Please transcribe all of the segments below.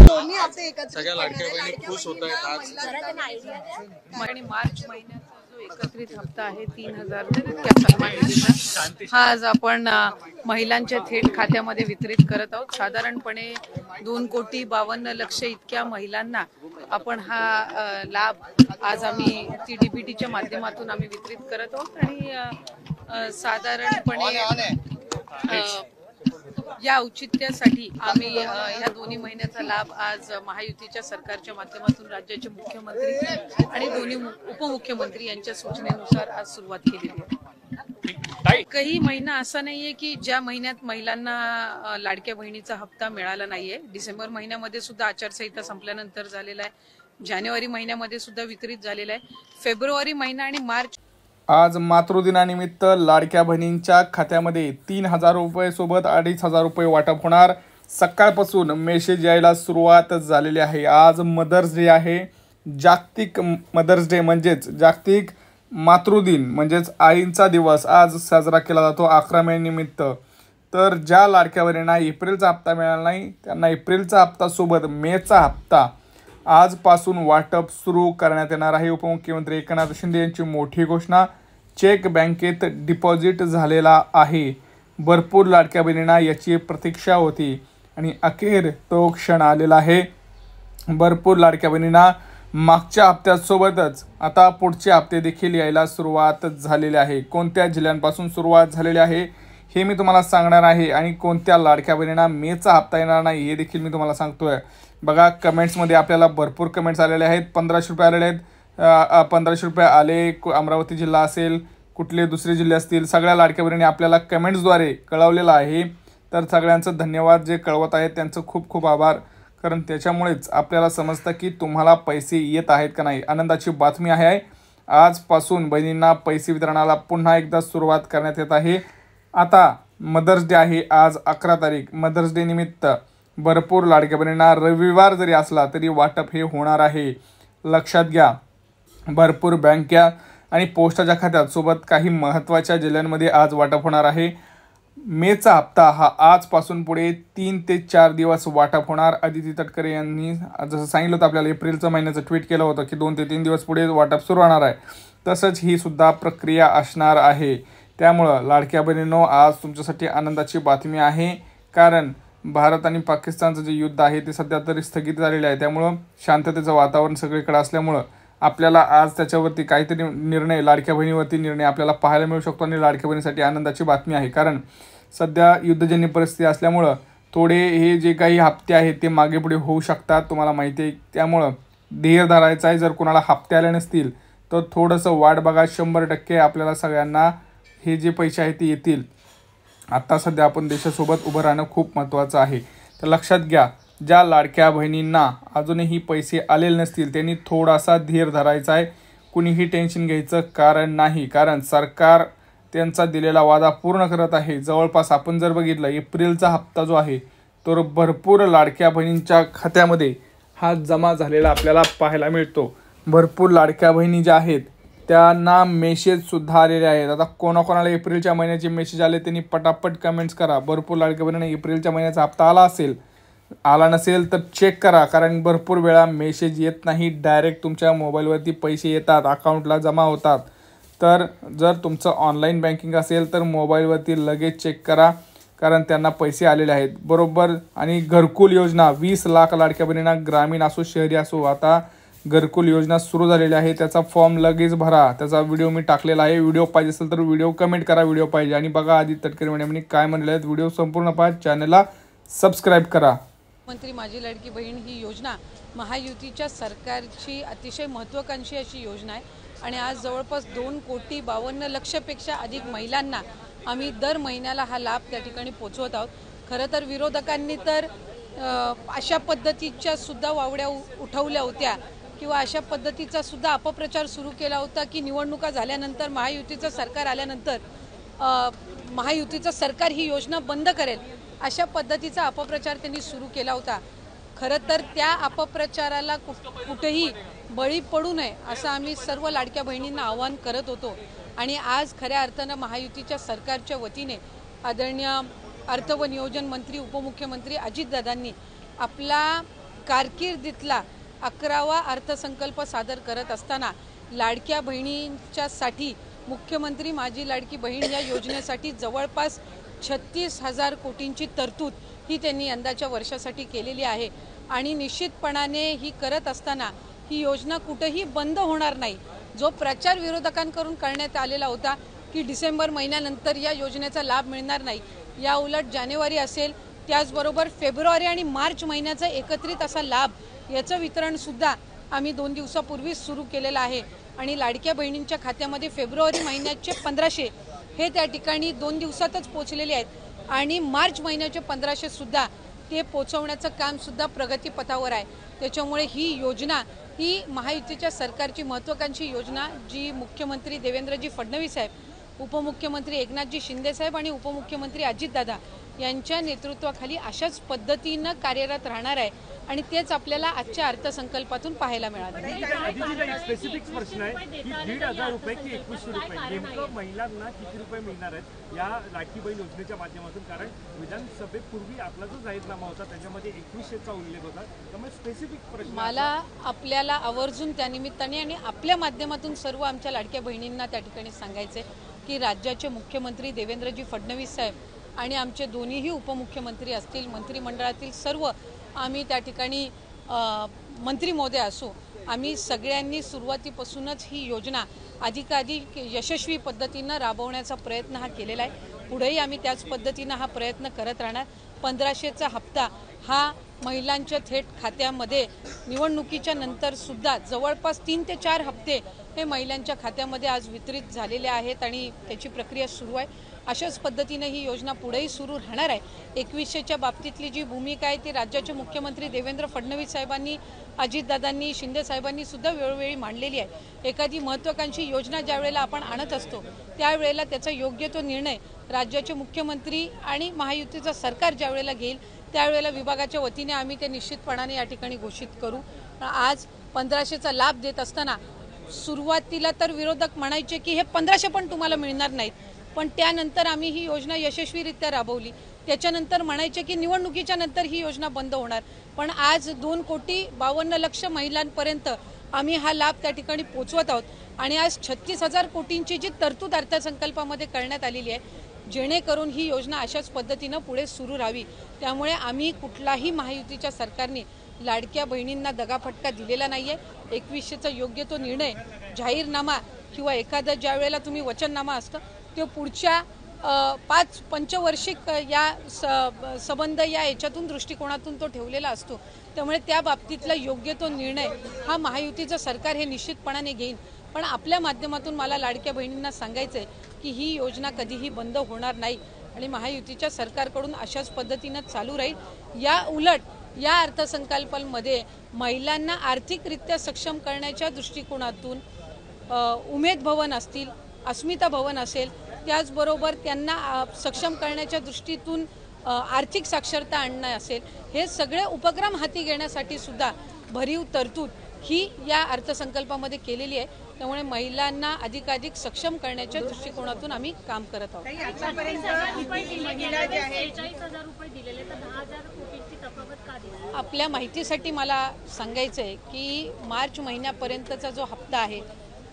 दोन्ही हप्ते एकत्रित सगळ्या लाडक्या बहिणी खुश होत आहेत आज। आणि मार्च महिन्याचा जो एकत्रित हप्ता आहे 3000 इतक्या सन्मान निधीचा, हा आज आपण महिलांच्या थेट खात्यामध्ये वितरित करत आहोत। साधारणपणे 2,52,00,000 इतक्या महिलांना आपण हा लाभ आज आम्ही DBTच्या माध्यमातून आम्ही वितरित करत आहोत। आणि साधारणपणे या औचित्यासाठी आम्ही या दोन्ही महिन्याचा लाभ आज महायुतीच्या सरकारच्या माध्यमातून राज्याचे मुख्यमंत्री आणि दोन्ही उपमुख्यमंत्री यांच्या सूचनेनुसार आज सुरुवात केलेली आहे। काही महिना असा नाहीये की ज्या महिन्यात महिलांना लाडक्या बहिणीचा हप्ता मिळाला नाहीये। डिसेंबर महिन्यामध्ये सुद्धा आचारसंहिता संपल्यानंतर झालेला आहे, जानेवारी महिन्यामध्ये सुद्धा वितरित झालेला आहे, फेब्रुवारी महिना आणि मार्च। आज मातृदिनानिमित्त लाडक्या बहिणींच्या खात्यामध्ये 3,000 रुपये सोबत 2,500 रुपये वाटप होणार। सकाळपासून मेसेज यायला सुरुवात झालेली आहे। आज मदर्स डे आहे, जागतिक मदर्स डे म्हणजेच जागतिक मातृदिन म्हणजेच आईंचा दिवस आज साजरा केला जातो 11 मे निमित्त। तर ज्या लाडक्या बहिणींना एप्रिलचा हप्ता मिळाला नाही त्यांना एप्रिलचा हप्ता सोबत मेचा हप्ता आजपासून वाटप सुरू करण्यात येणार आहे। उपमुख्यमंत्री एकनाथ शिंदे यांची मोठी घोषणा। चेक बँकेत डिपॉझिट झालेला आहे। भरपूर लाडक्या बहिणींना याची प्रतीक्षा होती आणि अखेर तो क्षण आलेला आहे। भरपूर लाडक्या बहिणींना मागच्या हप्त्यासोबतच आता पुढचे हप्ते देखील यायला सुरुवात झालेली आहे। कोणत्या जिल्ह्यांपासून सुरुवात झालेली आहे हे मी तुम्हाला सांगणार आहे आणि कोणत्या लाडक्या बहिणींना मेचा हप्ता येणार नाही हे देखील मी तुम्हाला सांगतोय। बघा, कमेंट्समध्ये आपल्याला भरपूर कमेंट्स आलेले आहेत। 1500 रुपये आलेले आहेत, 1500 रुपये आले। अमरावती जिल्हा असेल, कुठले दुसरे जिल्हे असतील, सगळ्या लाडक्या बहिणी आपल्याला कमेंट्सद्वारे कळवलेलं आहे। तर सगळ्यांचं धन्यवाद, जे कळवत आहेत त्यांचं खूप खूप आभार, कारण त्याच्यामुळेच आपल्याला समजतं की तुम्हाला पैसे येत आहेत का नाही। आनंदाची बातमी आहे, आजपासून बहिणींना पैसे वितरणाला पुन्हा एकदा सुरुवात करण्यात येत आहे। आता मदर्स डे आहे आज 11 तारीख। मदर्स डे निमित्त भरपूर लाडक्या बहिणींना रविवार जरी असला तरी वाटप हे होणार आहे, लक्षात घ्या। भरपूर बँका आणि पोस्टाच्या खात्यात सोबत काही महत्त्वाच्या जिल्ह्यांमध्ये आज वाटप होणार आहे। मेचा हप्ता हा आजपासून पुढे 3 ते 4 दिवस वाटप होणार। अदिती तटकरे यांनी जसं सांगितलं होतं आपल्याला, एप्रिलच्या महिन्याचं ट्विट केलं होतं की 2 ते 3 दिवस पुढे वाटप सुरू होणार आहे, तसंच ही सुद्धा प्रक्रिया असणार आहे। त्यामुळं लाडक्या बहिणींनो, आज तुमच्यासाठी आनंदाची बातमी आहे, कारण भारत आणि पाकिस्तानचं जे युद्ध आहे ते सध्या तरी स्थगित झालेलं आहे। त्यामुळं शांततेचं वातावरण सगळीकडे असल्यामुळं आपल्याला आज त्याच्यावरती काहीतरी निर्णय, लाडक्या बहिणीवरती निर्णय आपल्याला पाहायला मिळू शकतो आणि लाडक्या बहिणीसाठी आनंदाची बातमी आहे, कारण सध्या युद्धजन्य परिस्थिती असल्यामुळं थोडे हे जे काही हप्ते आहेत ते मागे पुढे होऊ शकतात, तुम्हाला माहिती आहे। त्यामुळं धीर धरायचा आहे। जर कोणाला हप्ते आले नसतील तर थोडंसं वाट बघा, 100% आपल्याला सगळ्यांना हे जे पैसे आहेत ते येतील। आता सध्या आपण देशासोबत उभं राहणं खूप महत्त्वाचं आहे। तर लक्षात घ्या, ज्या लाडक्या बहिणींना अजूनही पैसे आलेले नसतील त्यांनी थोडासा धीर धरायचा आहे। कुणीही टेन्शन घ्यायचं कारण नाही, कारण सरकार त्यांचा दिलेला वादा पूर्ण करत आहे। जवळपास आपण जर बघितलं, एप्रिलचा हप्ता जो आहे तो भरपूर लाडक्या बहिणींच्या खात्यामध्ये हा जमा झालेला आपल्याला पाहायला मिळतो। भरपूर लाडक्या बहिणी ज्या आहेत त्यांना मेसेजसुद्धा आलेले आहेत। आता कोणाकोणाला एप्रिलच्या महिन्याचे मेसेज आले त्यांनी पटापट कमेंट्स करा। भरपूर लाडक्या बहिणींना एप्रिलच्या महिन्याचा हप्ता आला नसेल तर चेक करा, कारण भरपूर वेळा मेसेज येत नाही, डायरेक्ट तुमच्या मोबाईलवरती पैसे येतात, अकाउंटला जमा होतात। तर जर तुमचं ऑनलाईन बँकिंग असेल तर मोबाईलवरती लगेच चेक करा, कारण त्यांना पैसे आलेले आहेत बरोबर। आणि घरकुल योजना 20 लाख लाडक्या बहिणींना, ग्रामीण असो शहरी असो, आता घरकुल योजना सुरू झालेली आहे। त्याचा फॉर्म लगेच भरा, त्याचा व्हिडिओ मी टाकलेला आहे। व्हिडिओ पाहिजे असेल तर व्हिडिओ कमेंट करा, व्हिडिओ पाहिजे। आणि बघा आदिती तटकरे मॅडमनी काय म्हणले आहेत, व्हिडिओ संपूर्ण पहा, चॅनलला सबस्क्राईब करा। मंत्री माझी लाडकी बहीण ही योजना महायुतीच्या सरकारची अतिशय महत्त्वाकांक्षी अशी योजना आहे आणि आज जवळपास 2,52,00,000पेक्षा अधिक महिलांना आम्ही दर महिन्याला हा लाभ त्या ठिकाणी पोचवत आहोत। खरं तर विरोधकांनी तर अशा पद्धतीच्या सुद्धा वावड्या उठवल्या होत्या किंवा अशा पद्धतीचा सुद्धा अपप्रचार सुरू केला होता की निवडणुका झाल्यानंतर महायुतीचं सरकार आल्यानंतर महायुतीचं सरकार ही योजना बंद करेल, अशा पद्धतीचा अपप्रचार त्यांनी सुरू केला होता। खरं तर त्या अपप्रचाराला कुठेही बळी पडू नये असं आम्ही सर्व लाडक्या बहिणींना आवाहन करत होतो आणि आज खऱ्या अर्थानं महायुतीच्या सरकारच्या वतीने आदरणीय अर्थ व नियोजन मंत्री उपमुख्यमंत्री अजितदादांनी आपला कारकिर्दीतला 11वा अर्थसंकल्प सादर करत असताना लाडक्या बहिणींच्यासाठी मुख्यमंत्री माझी लाडकी बहीण या योजनेसाठी जवळपास 36,000 कोटींची तरतूद ही त्यांनी यंदाच्या वर्षासाठी केलेली आहे आणि निश्चितपणाने ही करत असताना ही योजना कुठेही बंद होणार नाही। जो प्रचार विरोधकांकडून करण्यात आलेला होता की डिसेंबर महिन्यानंतर या योजनेचा लाभ मिळणार नाही, या उलट जानेवारी असेल त्याचबरोबर फेब्रुवारी आणि मार्च महिन्याचा एकत्रित असा लाभ याचं वितरण सुद्धा आम्ही 2 दिवसापूर्वीच सुरू केलेलं आहे आणि लाडक्या बहिणींच्या खात्यामध्ये फेब्रुवारी महिन्याचे 1500 हे त्या ठिकाणी 2 दिवसातच पोहोचलेले आहेत आणि मार्च महिन्याचे 1500 सुद्धा ते पोहोचवण्याचं काम सुद्धा प्रगतीपथावर आहे। त्याच्यामुळे ही योजना ही महायुतीच्या सरकारची महत्त्वाकांक्षी योजना जी मुख्यमंत्री देवेंद्रजी फडणवीस साहेब, उपमुख्यमंत्री एकनाथजी शिंदे साहेब आणि उपमुख्यमंत्री अजितदादा यांच्या नेतृत्वाखाली अशाच पद्धतीनं कार्यरत राहणार आहे आणि तेच आपल्याला आजच्या अर्थसंकल्पातून पाहायला मिळालं। एक स्पेसिफिक प्रश्न आहे की 1,500 रुपये की 2100 रुपये नेमकं महिलांना किती रुपये मिळणार आहेत या लाडकी बहीण योजनेच्या माध्यमातून? कारण विधानसभेपूर्वी आपला जो जाहीरनामा होता त्याच्यामध्ये 2100चा उल्लेख होता, त्यामुळे स्पेसिफिक प्रश्न मला आपल्याला आवर्जून त्यानिमित्ताने आणि आपल्या माध्यमातून सर्व आमच्या लाडक्या बहिणींना त्या ठिकाणी सांगायचे की राज्याचे मुख्यमंत्री देवेंद्रजी फडणवीस साहेब आणि आमचे दोन्हीही उपमुख्यमंत्री असतील, मंत्रिमंडळातील सर्व आम्ही त्या ठिकाणी मंत्री महोदय असू, आम्ही सगळ्यांनी सुरुवातीपासूनच ही योजना अधिकाधिक यशस्वी पद्धतीनं राबवण्याचा प्रयत्न हा केलेला आहे। पुढेही आम्ही त्याच पद्धतीनं हा प्रयत्न करत राहणार। 1500चा हप्ता हा महिलांच्या थेट खात्यामध्ये निवडणुकीच्या नंतर सुद्धा जवळपास 3 ते 4 हप्ते हे महिलांच्या खात्यामध्ये आज वितरित झालेले आहेत आणि त्याची प्रक्रिया सुरू आहे। अशाच पद्धतीने ही योजना पुढेही सुरू राहणार आहे। 2100च्या बाबतीतली जी भूमिका आहे ती राज्याचे मुख्यमंत्री देवेंद्र फडणवीस साहेबांनी, अजितदादांनी, शिंदे साहेबांनी सुद्धा वेळोवेळी मांडलेली आहे। एखादी महत्त्वाकांक्षी योजना ज्या वेळेला आपण आणत असतो त्यावेळेला त्याचा योग्य तो निर्णय राज्याचे मुख्यमंत्री आणि महायुतीचं सरकार ज्या वेळेला घेईल त्यावेळेला विभागाच्या वतीने आम्ही ते निश्चितपणाने या ठिकाणी घोषित करू। आज 1500चा लाभ देत असताना सुरुवातीला तर विरोधक म्हणायचे की हे 1500 पण तुम्हाला मिळणार नाहीत, पण त्यानंतर आम्ही ही योजना यशस्वीरित्या राबवली। त्याच्यानंतर म्हणायचे की निवडणुकीच्या नंतर ही योजना बंद होणार, पण आज 2,52,00,000 महिलांपर्यंत आम्ही हा लाभ त्या ठिकाणी पोहोचवत आहोत आणि आज 36,000 कोटींची जी तरतूद अर्थसंकल्पामध्ये करण्यात आलेली आहे जेणेकरून ही योजना अशाच पद्धतीनं पुढे सुरू राहावी। त्यामुळे आम्ही कुठलाही महायुतीच्या सरकारने लाडक्या बहिणींना दगाफटका दिलेला नाहीये। 2100चा योग्य तो निर्णय जाहीरनामा किंवा एखादा ज्या वेळेला तुम्ही वचननामा असतं ते पुढच्या 5 पंचवार्षिक या संबंध या याच्यातून दृष्टिकोनातून तो ठेवलेला असतो। त्यामुळे त्या बाबतीतला योग्य तो निर्णय हा महायुतीचं सरकार हे निश्चितपणाने घेईल। पण आपल्या माध्यमातून मला लाडक्या बहिणींना सांगायचं आहे की ही योजना कधीही बंद होणार नाही आणि महायुतीच्या सरकारकडून अशाच पद्धतीनं चालू राहील। या उलट या अर्थसंकल्पामध्ये महिलांना आर्थिकरित्या सक्षम करण्याच्या दृष्टिकोनातून उमेद भवन असतील, अस्मिता भवन असेल, त्याचबरोबर त्यांना सक्षम करण्याच्या दृष्टीतून आर्थिक साक्षरता आणणं असेल, हे सगळे उपक्रम हाती घेण्यासाठी सुद्धा भरीव तरतूद ही या अर्थसंकल्पामध्ये केलेली आहे। त्यामुळे महिलांना अधिकाधिक सक्षम करण्याच्या दृष्टिकोनातून आम्ही काम करत आहोत। आपल्या माहितीसाठी मला सांगायचं आहे की मार्च महिन्यापर्यंतचा जो हप्ता आहे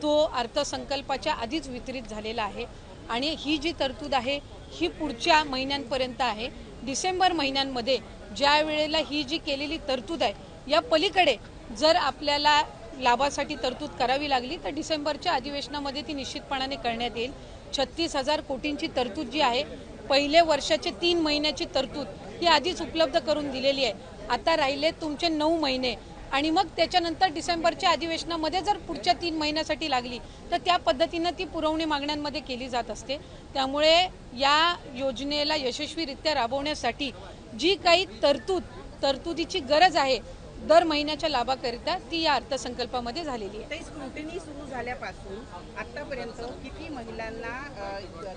तो अर्थसंकल्पाच्या आधीच वितरित झालेला आहे आणि ही जी तरतूद आहे ही पुढच्या महिन्यांपर्यंत आहे। डिसेंबर महिन्यांमध्ये ज्या वेळेला ही जी केलेली तरतूद आहे या पलीकडे जर आपल्याला लाभासाठी तरतूद करावी लागली तर डिसेंबरच्या अधिवेशनामध्ये ती निश्चितपणाने करण्यात येईल। 36,000 कोटींची तरतूद जी आहे पहिले वर्षाचे 3 महिन्याची तरतूद ही आधीच उपलब्ध करून दिलेली आहे। आता राहिले तुमचे 9 महिने आणि मग त्याच्यानंतर डिसेंबरच्या अधिवेशनामध्ये जर पुढच्या 3 महिन्यासाठी लागली तर त्या पद्धतीनं ती पुरवणी मागण्यांमध्ये केली जात असते। त्यामुळे या योजनेला यशस्वीरित्या राबवण्यासाठी जी काही तरतुदीची गरज आहे दर महिन्याच्या लाभाकरिता ती या अर्थसंकल्पामध्ये झालेली आहे। स्क्रुटिनी सुरू झाल्यापासून आतापर्यंत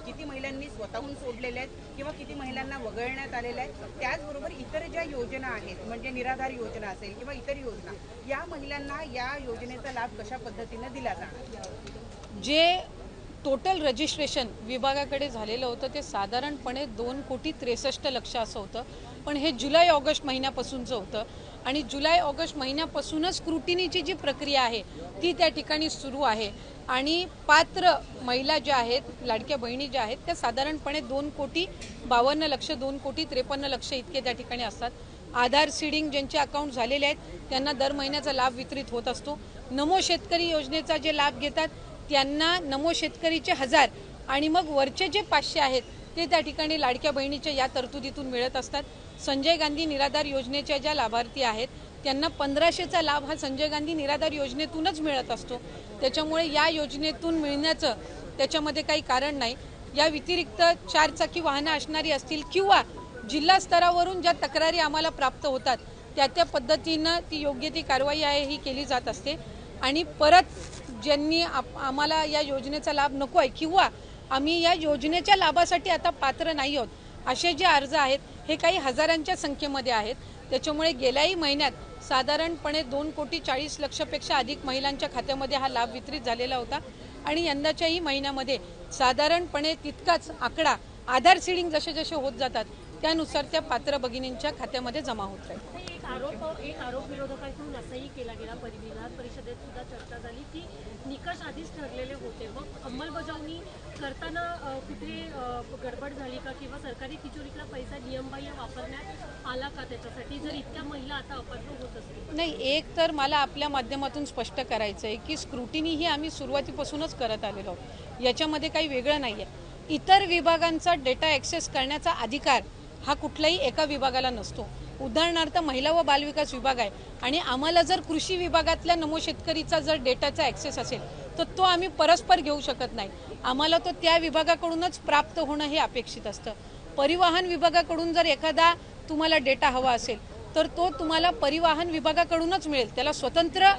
किती महिलांनी स्वतःहून सोडलेले आहेत किंवा किती महिलांना वगळण्यात आलेले आहे, त्याचबरोबर इतर ज्या योजना आहेत म्हणजे निराधार योजना असेल किंवा इतर योजना, या महिलांना या योजनेचा लाभ कशा पद्धतीने दिला जाणार? जे टोटल रजिस्ट्रेशन विभागाकडे झालेलं होतं ते साधारणपणे 2,63,00,000 असं होतं, पण हे जुलै ऑगस्ट महिन्यापासूनचं होतं आणि जुलै ऑगस्ट महिन्यापासूनच स्क्रुटिनीची जी प्रक्रिया आहे ती त्या ठिकाणी सुरू आहे आणि पात्र महिला ज्या आहेत, लाडक्या बहिणी ज्या आहेत, त्या साधारणपणे 2,52,00,000 2,53,00,000 इतके त्या ठिकाणी असतात. आधार सीडिंग ज्यांचे अकाउंट झालेले आहेत त्यांना दर महिन्याचा लाभ वितरित होत असतो. नमो शेतकरी योजनेचा जे लाभ घेतात त्यांना नमो शेतकरीचे 1000 आणि मग वरचे जे 500 आहेत ते त्या ठिकाणी लाडक्या बहिणीच्या या तरतुदीतून मिळत असतात. संजय गांधी निराधार योजनेच्या ज्या लाभार्थी आहेत त्यांना 1500चा लाभ हा संजय गांधी निराधार योजनेतूनच मिळत असतो. त्याच्यामुळे या योजनेतून मिळण्याचं त्याच्यामध्ये काही कारण नाही. या व्यतिरिक्त 4 चाकी वाहनं असणारी असतील किंवा जिल्हा स्तरावरून ज्या तक्रारी आम्हाला प्राप्त होतात त्या पद्धतीनं ती योग्य ती कारवाई आहे ही केली जात असते आणि परत ज्यांनी आम्हाला या योजनेचा लाभ नको आहे किंवा आम्ही या योजनेच्या लाभासाठी आता पात्र नाही आहोत असे जे अर्ज आहेत हे काही हजारांच्या संख्येमध्ये आहेत. त्याच्यामुळे गेल्याही महिन्यात साधारणपणे 2,40,00,000 पेक्षा अधिक महिलांच्या खात्यामध्ये हा लाभ वितरित झालेला होता आणि यंदाच्याही महिन्यामध्ये साधारणपणे तितकाच आकडा आधार सीडिंग जसे जसे होत जातात त्यानुसार त्या पात्र भगिनींच्या खात्यामध्ये जमा होत राहील. एक आरोप विरोधकांकडून असाही केला गेला, विधान परिषदेत सुद्धा चर्चा झाली की निकष आधीच ठरलेले होते, मग अंमलबजावणी करताना कुठे गडबड झाली का किंवा सरकारी तिजोरीतला पैसा नियमबाह्य वापरण्यात आला का त्याच्यासाठी, जर इतक्या महिला आता अपात्र होत असतील? नाही, एक तर मला आपल्या माध्यमातून स्पष्ट करायचं आहे की स्क्रुटिनी ही आम्ही सुरुवातीपासूनच करत आलेलो आहोत, याच्यामध्ये काही वेगळं नाही आहे. इतर विभागांचा डेटा ॲक्सेस करण्याचा अधिकार हा कुठल्याही एका विभागाला नसतो. उदाहरणार्थ महिला व बालविकास विभाग आहे आणि आम्हाला जर कृषी विभागातल्या नमो शेतकरीचा जर डेटाचा ॲक्सेस असेल तर तो आम्ही परस्पर घेऊ शकत नाही. आम्हाला तो त्या विभागाकडूनच प्राप्त होणं हे अपेक्षित असतं. परिवहन विभागाकडून जर एखादा तुम्हाला डेटा हवा असेल तर तो तुम्हाला परिवहन विभागाकडूनच मिळेल. त्याला स्वतंत्र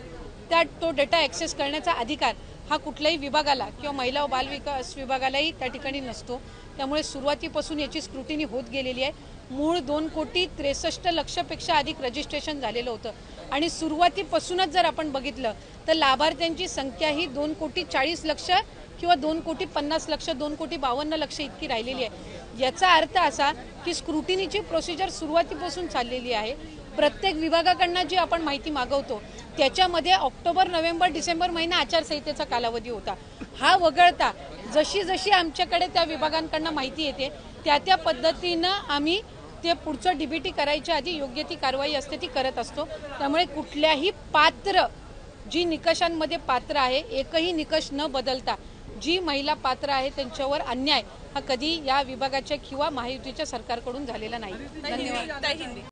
तो डेटा ॲक्सेस करण्याचा अधिकार हा कुठल्याही विभागाला किंवा महिला व बालविकास विभागालाही त्या ठिकाणी नसतो. त्यामुळे सुरुवातीपासून याची स्क्रुटिनी होत गेलेली आहे. मूळ 2,63,00,000 पेक्षा अधिक रजिस्ट्रेशन झालेलं होतं आणि सुरुवातीपासूनच जर आपण बघितलं तर लाभार्थ्यांची संख्या ही 2,40,00,000 किंवा 2,50,00,000 2,52,00,000 इतकी राहिलेली आहे. याचा अर्थ असा की स्क्रुटिनीची प्रोसिजर सुरुवातीपासून चाललेली आहे. प्रत्येक विभागाकडनं जी आपण माहिती मागवतो त्याच्यामध्ये ऑक्टोबर, नोव्हेंबर, डिसेंबर महिना आचारसंहितेचा कालावधी होता. हा वगळता जशी जशी आमच्याकडे त्या विभागांकडनं माहिती येते त्या पद्धतीनं आम्ही ते पुढचं डीबीटी करायच्या आधी योग्य ती कारवाई असते ती करत असतो. त्यामुळे कुठल्याही पात्र जी निकषांमध्ये पात्र आहे एकही निकष न बदलता जी महिला पात्र आहे त्यांच्यावर अन्याय हा कधी या विभागाच्या किंवा महायुतीच्या सरकारकडून झालेला नाही. धन्यवाद.